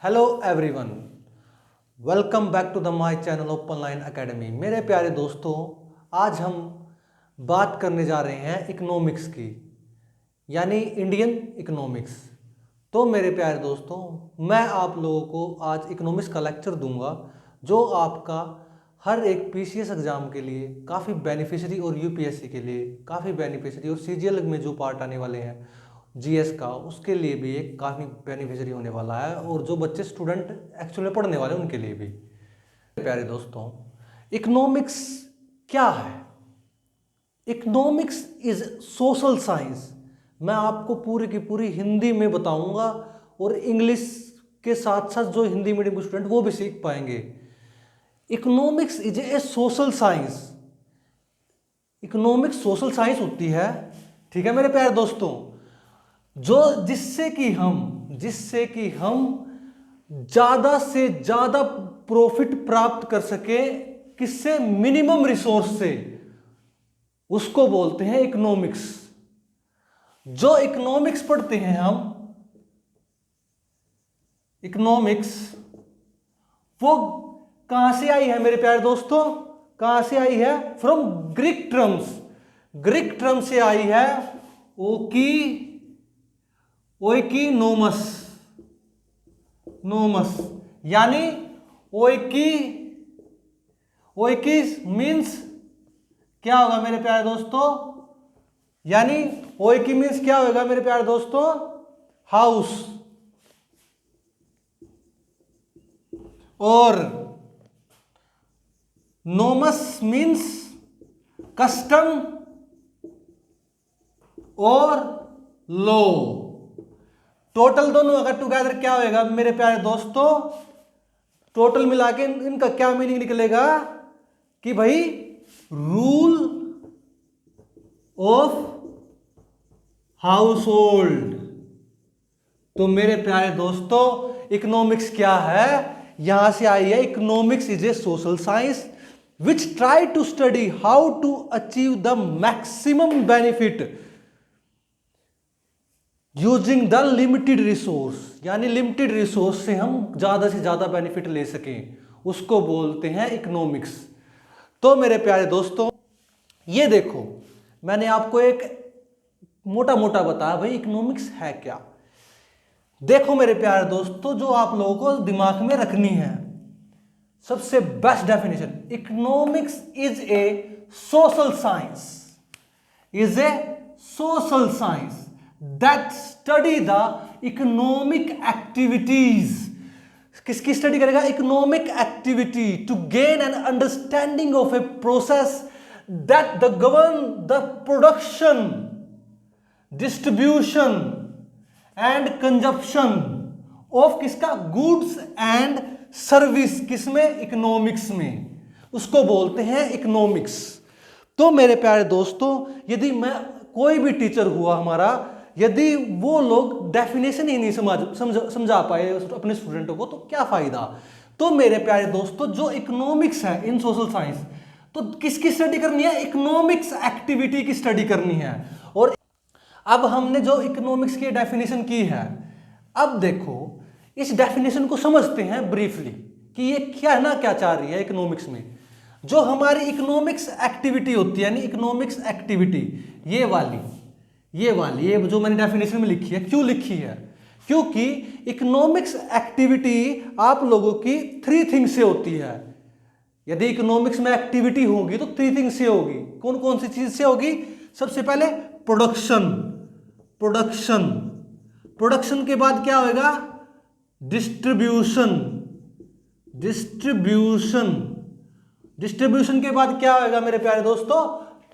Hello everyone, welcome back to the my channel Open Line Academy. मेरे प्यारे दोस्तों, आज हम बात करने जा रहे हैं इकोनॉमिक्स की, यानी इंडियन इकोनॉमिक्स। तो मेरे प्यारे दोस्तों, मैं आप लोगों को आज इकोनॉमिक्स का लेक्चर दूंगा जो आपका हर एक पीसीएस एग्जाम के लिए काफ़ी बेनिफिशियरी और यूपीएससी के लिए काफ़ी बेनिफिशियरी और सीजीएल में जो पार्ट आने वाले हैं जीएस का, उसके लिए भी एक काफ़ी बेनिफिशियरी होने वाला है, और जो बच्चे स्टूडेंट एक्चुअली में पढ़ने वाले हैं उनके लिए भी। प्यारे दोस्तों, इकोनॉमिक्स क्या है? Economics is social science. मैं आपको पूरी की पूरी हिंदी में बताऊंगा और इंग्लिश के साथ साथ जो हिंदी मीडियम के स्टूडेंट वो भी सीख पाएंगे। Economics is a social science. Economics social science होती है, ठीक है मेरे प्यारे दोस्तों, जो जिससे कि हम ज्यादा से ज्यादा प्रॉफिट प्राप्त कर सके, किससे? मिनिमम रिसोर्स से। उसको बोलते हैं इकोनॉमिक्स। जो इकोनॉमिक्स पढ़ते हैं हम, इकोनॉमिक्स वो कहां से आई है मेरे प्यारे दोस्तों? कहां से आई है? From Greek terms. Greek term से आई है ओइकिनोमस। यानी ओइकिस मीन्स क्या होगा मेरे प्यारे दोस्तों? यानी ओइकी मीन्स क्या होगा मेरे प्यारे दोस्तों? हाउस। और नोमस मीन्स कस्टम और लॉ। टोटल दोनों अगर टुगेदर क्या होएगा मेरे प्यारे दोस्तों? टोटल मिला के इनका क्या मीनिंग निकलेगा कि भाई रूल ऑफ हाउस होल्ड। तो मेरे प्यारे दोस्तों, इकोनॉमिक्स क्या है? यहां से आई है economics is a social science which try to study how to achieve the maximum benefit using the limited resource. यानी लिमिटेड रिसोर्स से हम ज्यादा से ज्यादा बेनिफिट ले सकें, उसको बोलते हैं इकोनॉमिक्स। तो मेरे प्यारे दोस्तों, ये देखो, मैंने आपको एक मोटा मोटा बताया भाई इकोनॉमिक्स है क्या। देखो मेरे प्यारे दोस्तों, जो आप लोगों को दिमाग में रखनी है सबसे best definition, economics is a social science. Is a social science that study the economic activities। किसकी स्टडी करेगा? Economic activity to gain an understanding of a process that the govern the production, distribution and consumption of किसका? Goods and service. किसमें? Economics में। उसको बोलते हैं economics. तो मेरे प्यारे दोस्तों, यदि मैं कोई भी टीचर हुआ हमारा, यदि वो लोग डेफिनेशन ही नहीं समझा पाए अपने स्टूडेंटों को, तो क्या फायदा? तो मेरे प्यारे दोस्तों, जो इकोनॉमिक्स है इन सोशल साइंस, तो किसकी स्टडी करनी है? इकोनॉमिक्स एक्टिविटी की स्टडी करनी है। और अब हमने जो इकोनॉमिक्स की डेफिनेशन की है, अब देखो इस डेफिनेशन को समझते हैं ब्रीफली कि ये क्या है ना, क्या चाह रही है इकोनॉमिक्स में। जो हमारी इकोनॉमिक्स एक्टिविटी होती है, यानी इकोनॉमिक्स एक्टिविटी ये जो मैंने डेफिनेशन में लिखी है, क्यों लिखी है? क्योंकि इकोनॉमिक्स एक्टिविटी आप लोगों की 3 थिंग्स से होती है। यदि इकोनॉमिक्स में एक्टिविटी होगी तो 3 थिंग्स से होगी। कौन कौन सी चीज से होगी? सबसे पहले प्रोडक्शन। प्रोडक्शन के बाद क्या होगा? डिस्ट्रीब्यूशन के बाद क्या होगा मेरे प्यारे दोस्तों?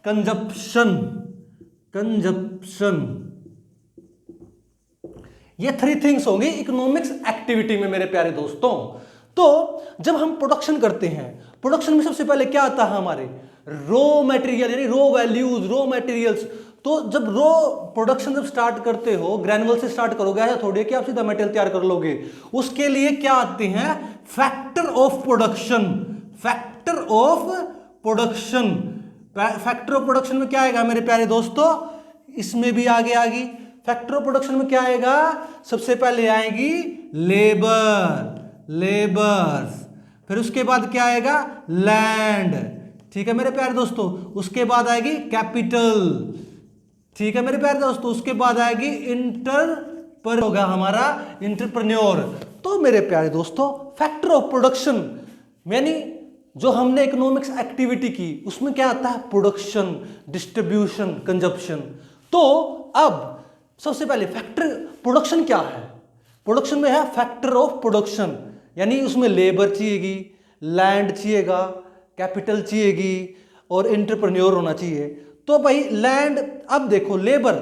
कंजप्शन। ये 3 थिंग्स होंगी इकोनॉमिक्स एक्टिविटी में मेरे प्यारे दोस्तों। तो जब हम प्रोडक्शन करते हैं, प्रोडक्शन में सबसे पहले क्या आता है हमारे? रॉ मटेरियल, यानी रॉ वैल्यूज, रॉ मटेरियल्स। तो जब रॉ प्रोडक्शन जब स्टार्ट करते हो, ग्रैनुअल से स्टार्ट करोगे, ऐसा थोड़ी है कि आप सीधा मटेरियल तैयार कर लोगे। उसके लिए क्या आते हैं? Factor of production. Factor of production में क्या आएगा मेरे प्यारे दोस्तों? इसमें भी आगे फैक्टर ऑफ प्रोडक्शन में क्या आएगा? सबसे पहले आएगी लेबर, लेबर्स। फिर उसके बाद क्या आएगा? लैंड। ठीक है मेरे प्यारे दोस्तों। उसके बाद आएगी कैपिटल। ठीक है मेरे प्यारे दोस्तों। उसके बाद आएगी इंटरपर, होगा हमारा इंटरप्रेन्योर। तो मेरे प्यारे दोस्तों, फैक्टर ऑफ प्रोडक्शन यानी जो हमने इकोनॉमिक्स एक्टिविटी की उसमें क्या आता है? Production, distribution, consumption. तो अब सबसे पहले फैक्टर प्रोडक्शन क्या है? प्रोडक्शन में है फैक्टर ऑफ प्रोडक्शन, यानी उसमें लेबर चाहिएगी, लैंड चाहिएगा, कैपिटल चाहिएगी और इंटरप्रेन्योर होना चाहिए। तो भाई लैंड, अब देखो लेबर,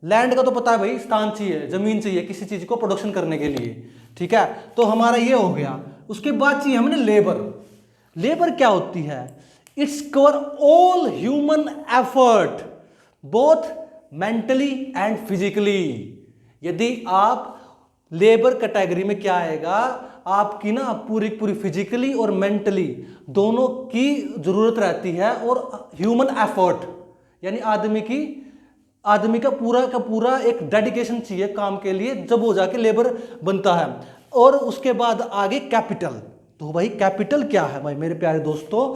लैंड का तो पता है भाई, स्थान चाहिए, जमीन चाहिए किसी चीज को प्रोडक्शन करने के लिए। ठीक है, तो हमारा ये हो गया। उसके बाद चाहिए हमें लेबर। लेबर क्या होती है? Its cover all human effort both mentally and physically. यदि आप लेबर कैटेगरी में क्या आएगा? आपकी ना पूरी पूरी फिजिकली और मेंटली दोनों की जरूरत रहती है, और ह्यूमन एफर्ट यानी आदमी का पूरा एक डेडिकेशन चाहिए काम के लिए, जब वो जाके लेबर बनता है। और उसके बाद आगे कैपिटल। तो भाई कैपिटल क्या है भाई मेरे प्यारे दोस्तों?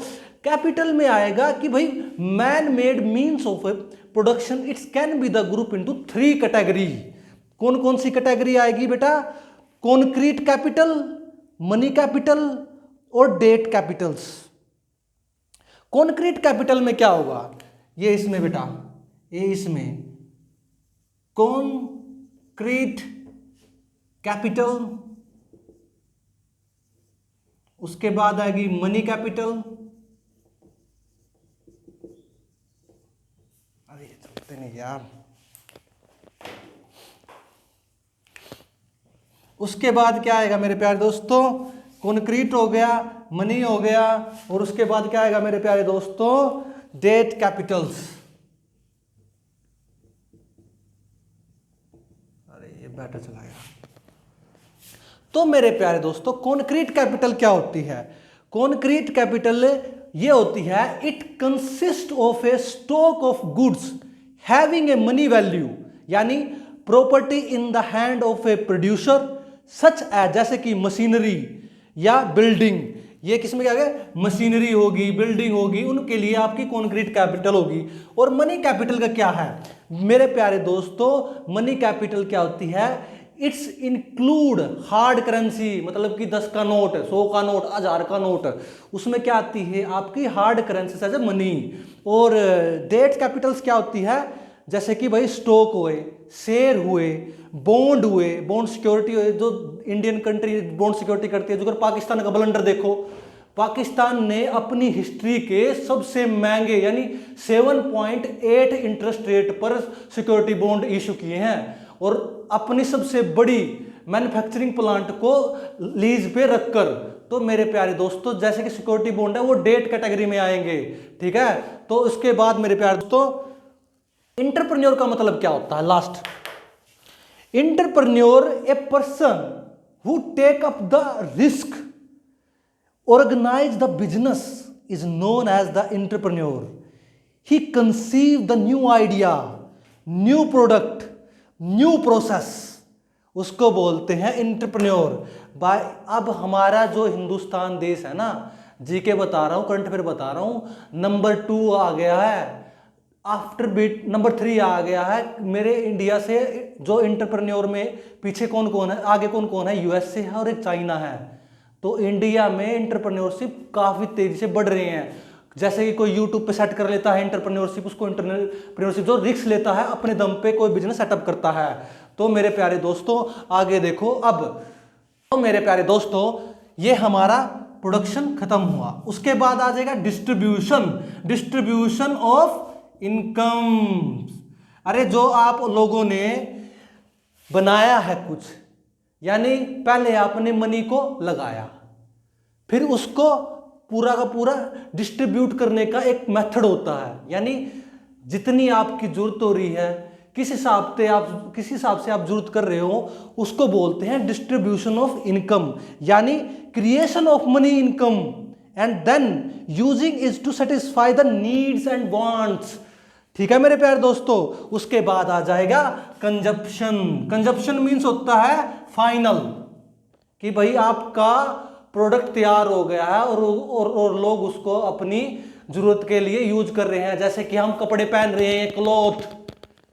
कैपिटल में आएगा कि भाई man made means of production, it's can be the group into 3 category. कौन कौन सी कैटेगरी आएगी बेटा? कॉन्क्रीट कैपिटल, मनी कैपिटल और डेट कैपिटल्स। कॉन्क्रीट कैपिटल में क्या होगा? ये इसमें बेटा, ये इसमें कॉन्क्रीट कैपिटल। उसके बाद आएगी मनी कैपिटल। अरे चलते नहीं यार। उसके बाद क्या आएगा मेरे प्यारे दोस्तों? कॉन्क्रीट हो गया, मनी हो गया, और उसके बाद क्या आएगा मेरे प्यारे दोस्तों? Debt capitals. अरे ये बैटर चला गया। तो मेरे प्यारे दोस्तों, कॉन्क्रीट कैपिटल क्या होती है? कॉन्क्रीट कैपिटल ये होती है, it consist of a stock of goods having a money value, यानी property in the hand of a producer such as, जैसे कि मशीनरी या बिल्डिंग। ये किसमें क्या है? मशीनरी होगी, बिल्डिंग होगी, उनके लिए आपकी कॉन्क्रीट कैपिटल होगी। और मनी कैपिटल का क्या है मेरे प्यारे दोस्तों? मनी कैपिटल क्या होती है? इट्स इंक्लूड हार्ड करेंसी, मतलब कि 10 का नोट, 100 का नोट, 1000 का नोट, उसमें क्या आती है? आपकी hard currency as a money. और डेट कैपिटल्स क्या होती है? जैसे कि भाई स्टॉक हुए, शेयर हुए, बॉन्ड हुए, बॉन्ड सिक्योरिटी हुए, जो इंडियन कंट्री बॉन्ड सिक्योरिटी करती है। जो अगर पाकिस्तान का ब्लंडर देखो, पाकिस्तान ने अपनी हिस्ट्री के सबसे महंगे यानी 7.8 इंटरेस्ट रेट पर सिक्योरिटी बॉन्ड इशू किए हैं, और अपनी सबसे बड़ी मैन्युफैक्चरिंग प्लांट को लीज पे रखकर। तो मेरे प्यारे दोस्तों, जैसे कि सिक्योरिटी बॉन्ड है वो डेट कैटेगरी में आएंगे। ठीक है, तो उसके बाद मेरे प्यारे दोस्तों, इंटरप्रेन्योर का मतलब क्या होता है? Last, entrepreneur a person who take up the risk, organize the business is known as the entrepreneur. He conceive the new idea, new product, new process, उसको बोलते हैं इंटरप्रेन्योर। बाय अब हमारा जो हिंदुस्तान देश है ना, जीके बता रहा हूं, करंट अफेयर बता रहा हूं, नंबर 2 आ गया है, आफ्टर बीट नंबर 3 आ गया है मेरे इंडिया से। जो इंटरप्रेन्योर में पीछे कौन कौन है, आगे कौन कौन है? यूएसए है और एक चाइना है। तो इंडिया में इंटरप्रेन्योरशिप काफी तेजी से बढ़ रहे हैं। जैसे कि कोई यूट्यूब पे सेट कर लेता है इंटरप्रेन्योरशिप, उसको इंटरप्रेन्योरशिप जो रिस्क लेता है, अपने दम पे कोई बिजनेस सेटअप करता है। तो मेरे प्यारे दोस्तों आगे देखो। अब तो मेरे प्यारे दोस्तों, ये हमारा प्रोडक्शन खत्म हुआ। उसके बाद आ जाएगा डिस्ट्रीब्यूशन, डिस्ट्रीब्यूशन ऑफ इनकम। अरे जो आप लोगों ने बनाया है कुछ, यानी पहले आपने मनी को लगाया, फिर उसको पूरा का पूरा डिस्ट्रीब्यूट करने का एक मेथड होता है, यानी जितनी आपकी जरूरत हो रही है, किस हिसाब से आप जरूरत कर रहे हो, उसको बोलते हैं डिस्ट्रीब्यूशन ऑफ इनकम, यानी creation of money income and then using is to satisfy the needs and wants. ठीक है मेरे प्यारे दोस्तों। उसके बाद आ जाएगा कंजप्शन। कंजप्शन मीन्स होता है फाइनल, कि भाई आपका प्रोडक्ट तैयार हो गया है और लोग उसको अपनी जरूरत के लिए यूज कर रहे हैं। जैसे कि हम कपड़े पहन रहे हैं,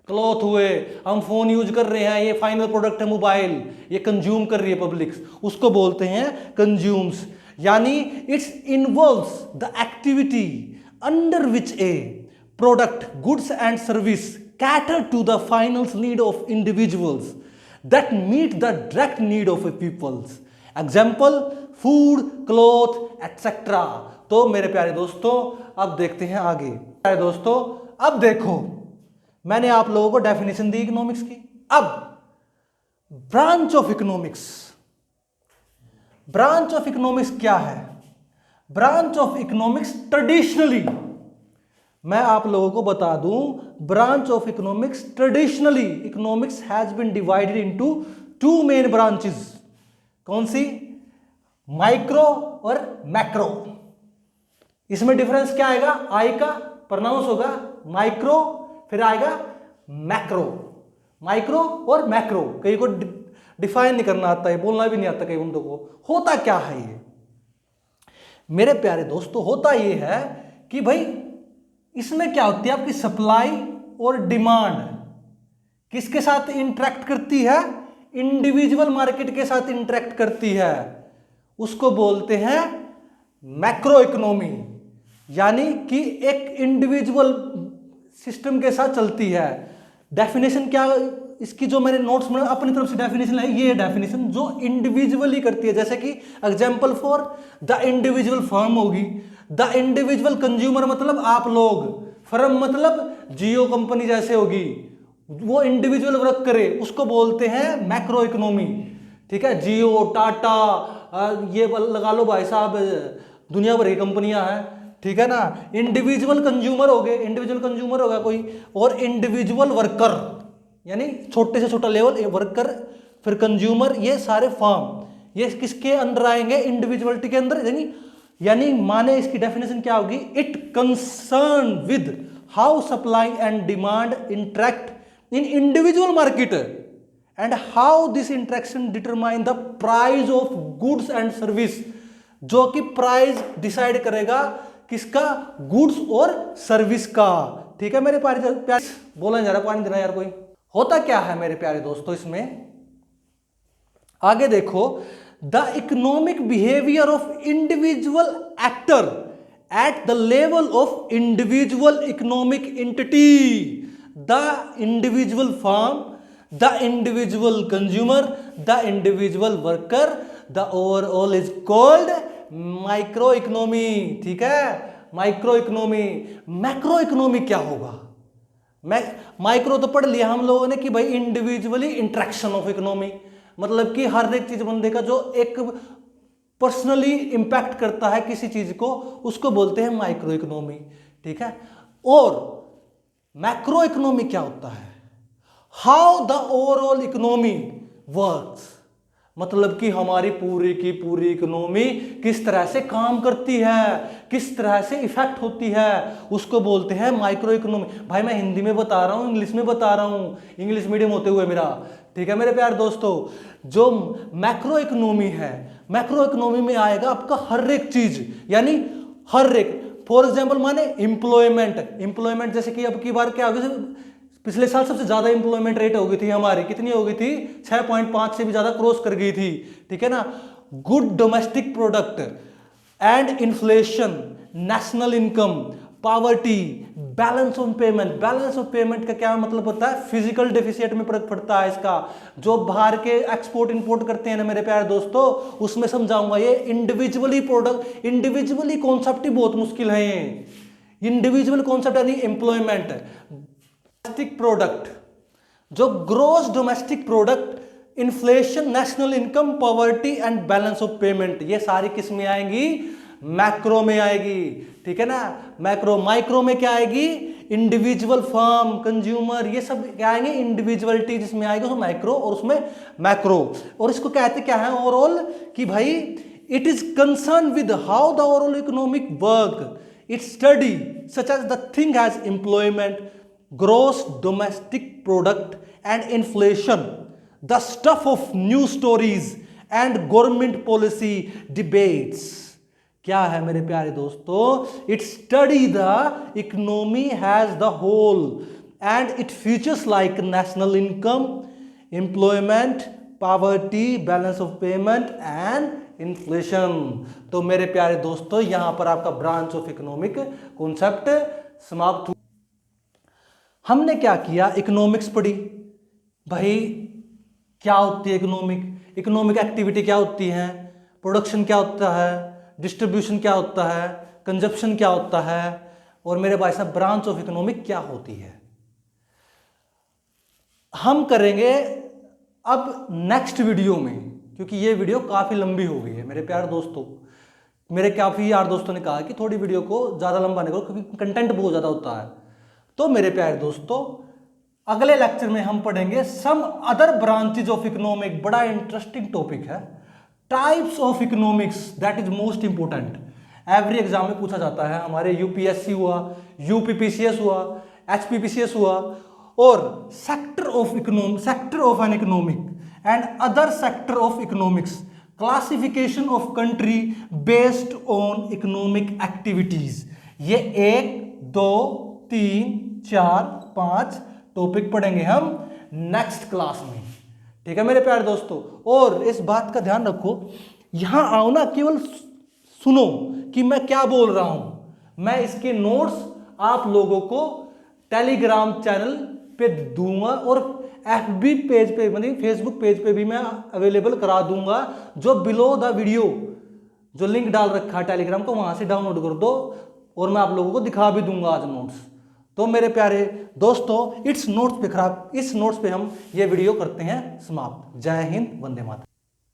क्लॉथ हुए, हम फोन यूज कर रहे हैं, ये फाइनल प्रोडक्ट है मोबाइल, ये कंज्यूम कर रही है पब्लिक, उसको बोलते हैं कंज्यूम्स। यानी its involves the activity under which a product, goods and service cater to the final need of individuals that meet the direct need of a peoples. Example, food, cloth, etc. तो मेरे प्यारे दोस्तों अब देखते हैं आगे। प्यारे दोस्तों अब देखो, मैंने आप लोगों को डेफिनेशन दी इकोनॉमिक्स की। अब branch of economics, branch of economics क्या है? ब्रांच ऑफ इकोनॉमिक्स ट्रेडिशनली, मैं आप लोगों को बता दूं, branch of economics traditionally economics has been divided into two main branches. कौन सी? माइक्रो और मैक्रो। इसमें डिफरेंस क्या आएगा? आई का प्रोनाउंस होगा माइक्रो, फिर आएगा मैक्रो। माइक्रो और मैक्रो, कई को डिफाइन नहीं करना आता है, बोलना भी नहीं आता कई बंदों को। होता क्या है ये मेरे प्यारे दोस्तों? होता ये है कि भाई इसमें क्या होती है, आपकी सप्लाई और डिमांड किसके साथ इंटरेक्ट करती है? इंडिविजुअल मार्केट के साथ इंटरेक्ट करती है, उसको बोलते हैं मैक्रो इकोनॉमी। यानी कि एक इंडिविजुअल सिस्टम के साथ चलती है। डेफिनेशन क्या इसकी, जो मैंने नोट्स में अपनी तरफ से डेफिनेशन लाई, ये डेफिनेशन जो इंडिविजुअली करती है। जैसे कि example for the individual firm होगी, द इंडिविजुअल कंज्यूमर मतलब आप लोग, फर्म मतलब जियो कंपनी जैसे होगी, वो इंडिविजुअल वर्क करे, उसको बोलते हैं मैक्रो इकोनॉमी। ठीक है, जियो, टाटा, ये लगा लो भाई साहब, दुनिया भर की कंपनियां हैं, ठीक है ना। इंडिविजुअल कंज्यूमर हो गए, इंडिविजुअल कंज्यूमर होगा कोई, और इंडिविजुअल वर्कर यानी छोटे से छोटा लेवल वर्कर, फिर कंज्यूमर, ये सारे फर्म ये किसके अंदर आएंगे? इंडिविजुअलिटी के अंदर। यानी माने इसकी डेफिनेशन क्या होगी? It concern with how supply and demand interact in individual market and how this interaction determine the price of goods and service. जो कि प्राइस डिसाइड करेगा किसका? गुड्स और सर्विस का। ठीक है मेरे प्यारे, बोला जा रहा, पानी देना यार कोई। होता क्या है मेरे प्यारे दोस्तों इसमें? आगे देखो, the economic behaviour of individual actor at the level of individual economic entity, the individual firm, the individual consumer, the individual worker, the overall is called micro economy. ठीक है, माइक्रो इकोनॉमी। मैक्रो इकोनॉमी क्या होगा? Micro तो पढ़ लिया हम लोगों ने कि भाई इंडिविजुअली इंटरेक्शन ऑफ इकोनॉमी, मतलब कि हर एक चीज बंदे का जो एक पर्सनली इंपैक्ट करता है किसी चीज को, उसको बोलते हैं माइक्रो इकोनॉमी। ठीक है, और मैक्रो इकोनॉमी क्या होता है? How the overall economy works, मतलब कि हमारी पूरी की पूरी इकोनॉमी किस तरह से काम करती है, किस तरह से इफेक्ट होती है, उसको बोलते हैं माइक्रो इकोनॉमी। भाई मैं हिंदी में बता रहा हूँ, इंग्लिश में बता रहा हूँ, इंग्लिश मीडियम होते हुए मेरा। ठीक है मेरे प्यारे दोस्तों, जो मैक्रो इकोनॉमी है, मैक्रो इकोनॉमी में आएगा आपका हर एक चीज, यानी हर एक, फॉर एग्जाम्पल माने एम्प्लॉयमेंट जैसे कि अब की बार क्या होगी, पिछले साल सबसे ज्यादा एम्प्लॉयमेंट रेट हो गई थी हमारी, कितनी हो गई थी? 6.5 से भी ज्यादा क्रॉस कर गई थी। ठीक है ना। Good domestic product and inflation, national income, poverty, balance of payment. Balance of payment का क्या मतलब होता है? फिजिकल डेफिसिट में फर्क पड़ता है इसका। जो बाहर के एक्सपोर्ट इंपोर्ट करते हैं ना मेरे प्यारे दोस्तों, उसमें समझाऊंगा। ये इंडिविजुअली प्रोडक्ट, इंडिविजुअली कॉन्सेप्ट ही बहुत मुश्किल है। इंडिविजुअल कॉन्सेप्ट यानी एम्प्लॉयमेंट, डोमेस्टिक प्रोडक्ट, जो gross domestic product, inflation, national income, poverty and balance of payment, ये सारी किस में आएंगी? मैक्रो में आएगी। ठीक है ना। मैक्रो। माइक्रो में क्या आएगी? इंडिविजुअल फर्म, कंज्यूमर, ये सब क्या आएंगे? इंडिविजुअलिटी जिसमें आएगी उसमें माइक्रो, और उसमें मैक्रो। और इसको कहते क्या है ओवरऑल? कि भाई it is concern with how the overall economic work, it study such as the thing has employment, gross domestic product and inflation, the stuff of news stories and government policy debates. क्या है मेरे प्यारे दोस्तों? It study the economy has the whole and it features like national income, employment, poverty, balance of payment and inflation. तो मेरे प्यारे दोस्तों यहां पर आपका ब्रांच ऑफ इकोनॉमिक कॉन्सेप्ट समाप्त हुआ। हमने क्या किया? इकोनॉमिक्स पढ़ी। भाई क्या होती है इकोनॉमिक? इकोनॉमिक एक्टिविटी क्या होती है? प्रोडक्शन क्या होता है? डिस्ट्रीब्यूशन क्या होता है? कंजप्शन क्या होता है? और मेरे भाई साहब ब्रांच ऑफ इकोनॉमिक क्या होती है? हम करेंगे अब नेक्स्ट वीडियो में, क्योंकि ये वीडियो काफी लंबी हो गई है मेरे प्यारे दोस्तों। मेरे काफी यार दोस्तों ने कहा कि थोड़ी वीडियो को ज्यादा लंबा नहीं करो क्योंकि कंटेंट बहुत ज्यादा होता है। तो मेरे प्यारे दोस्तों अगले लेक्चर में हम पढ़ेंगे some other branches of economic. बड़ा इंटरेस्टिंग टॉपिक है, types of economics, that is most important. Every exam में पूछा जाता है। हमारे यूपीएससी हुआ, यूपीपीसीएस हुआ, एचपीपीसीएस हुआ, और sector of an economic and other sector of economics, classification of country based on economic activities. ये 1 2 3 4 5 टॉपिक पढ़ेंगे हम नेक्स्ट क्लास में। ठीक है मेरे प्यारे दोस्तों, और इस बात का ध्यान रखो, यहां आओ ना, केवल सुनो कि मैं क्या बोल रहा हूं। मैं इसके नोट्स आप लोगों को टेलीग्राम चैनल पे दूंगा और एफबी पेज पे, मतलब फेसबुक पेज पे भी मैं अवेलेबल करा दूंगा। जो बिलो द वीडियो जो लिंक डाल रखा है टेलीग्राम को, वहां से डाउनलोड कर दो और मैं आप लोगों को दिखा भी दूंगा आज नोट्स। तो मेरे प्यारे दोस्तों इस नोट्स पे हम ये वीडियो करते हैं समाप्त। जय हिंद, वंदे मातरम।